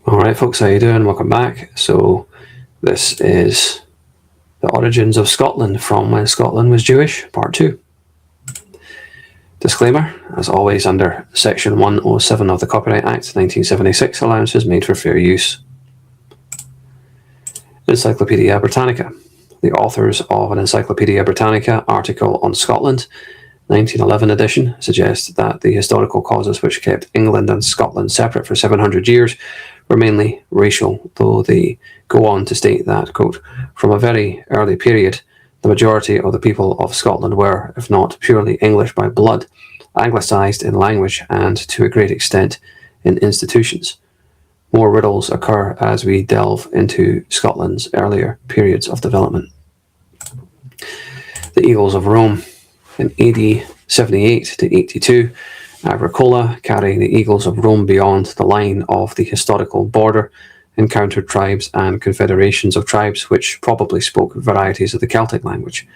Alright folks, how you doing? Welcome back. So this is the origins of Scotland from when Scotland was Jewish, part 2. Disclaimer, as always under section 107 of the Copyright Act 1976, allowances made for fair use. Encyclopaedia Britannica. The authors of an Encyclopaedia Britannica article on Scotland, 1911 edition, suggest that the historical causes which kept England and Scotland separate for 700 years were mainly racial, though they go on to state that, quote, from a very early period, the majority of the people of Scotland were, if not purely English by blood, anglicised in language and, to a great extent, in institutions. More riddles occur as we delve into Scotland's earlier periods of development. The Eagles of Rome. In AD 78 to 82, Agricola, carrying the Eagles of Rome beyond the line of the historical border, encountered tribes and confederations of tribes which probably spoke varieties of the Celtic language.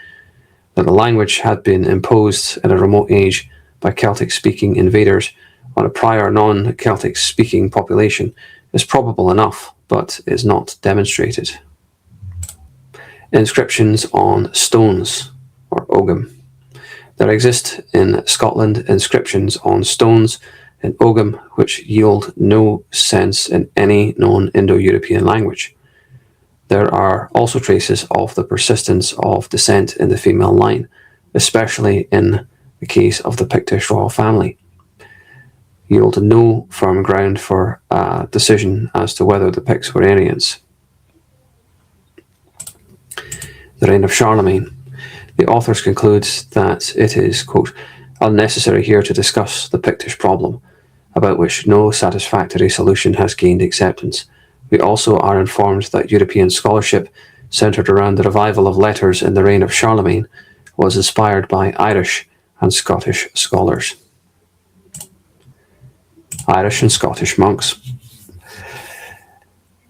That the language had been imposed in a remote age by Celtic-speaking invaders on a prior non-Celtic-speaking population is probable enough, but is not demonstrated. Inscriptions on stones, or Ogham. There exist in Scotland inscriptions on stones in Ogham which yield no sense in any known Indo-European language. There are also traces of the persistence of descent in the female line, especially in the case of the Pictish royal family. Yield no firm ground for a decision as to whether the Picts were Aryans. The reign of Charlemagne. The authors conclude that it is, quote, unnecessary here to discuss the Pictish problem, about which no satisfactory solution has gained acceptance. We also are informed that European scholarship, centred around the revival of letters in the reign of Charlemagne, was inspired by Irish and Scottish scholars. Irish and Scottish monks.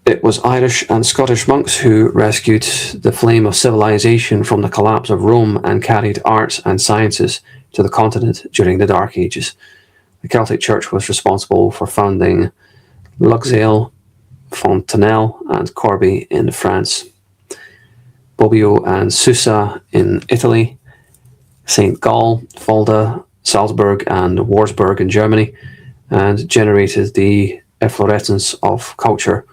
It was Irish and Scottish monks who rescued the flame of civilization from the collapse of Rome and carried arts and sciences to the continent during the Dark Ages. The Celtic Church was responsible for founding Luxeuil, Fontenelle, and Corbie in France, Bobbio and Susa in Italy, St. Gall, Fulda, Salzburg, and Wurzburg in Germany, and generated the efflorescence of culture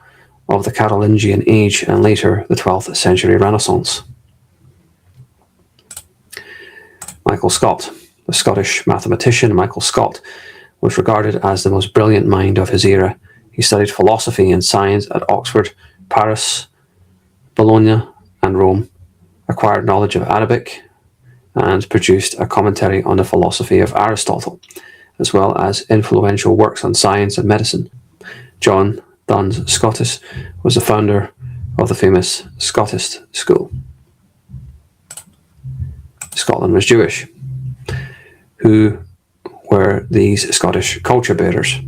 of the Carolingian Age and later the 12th century Renaissance. Michael Scott. The Scottish mathematician Michael Scott was regarded as the most brilliant mind of his era. He studied philosophy and science at Oxford, Paris, Bologna, and Rome, acquired knowledge of Arabic, and produced a commentary on the philosophy of Aristotle, as well as influential works on science and medicine. John Duns Scotus was the founder of the famous Scotist school. Scotland was Jewish. Who were these Scottish culture bearers?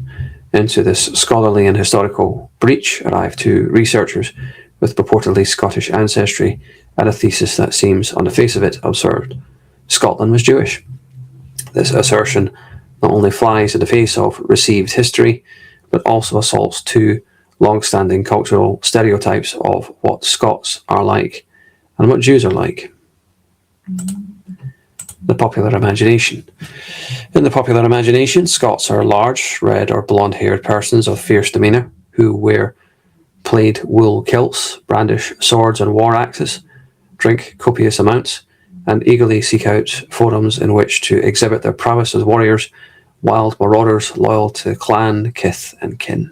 Into this scholarly and historical breach arrived two researchers with purportedly Scottish ancestry and a thesis that seems, on the face of it, absurd. Scotland was Jewish. This assertion not only flies in the face of received history, but also assaults two long-standing cultural stereotypes of what Scots are like and what Jews are like. The popular imagination. In the popular imagination, Scots are large, red or blonde-haired persons of fierce demeanour who wear plaid wool kilts, brandish swords and war axes, drink copious amounts, and eagerly seek out forums in which to exhibit their prowess as warriors, wild marauders loyal to clan, kith and kin.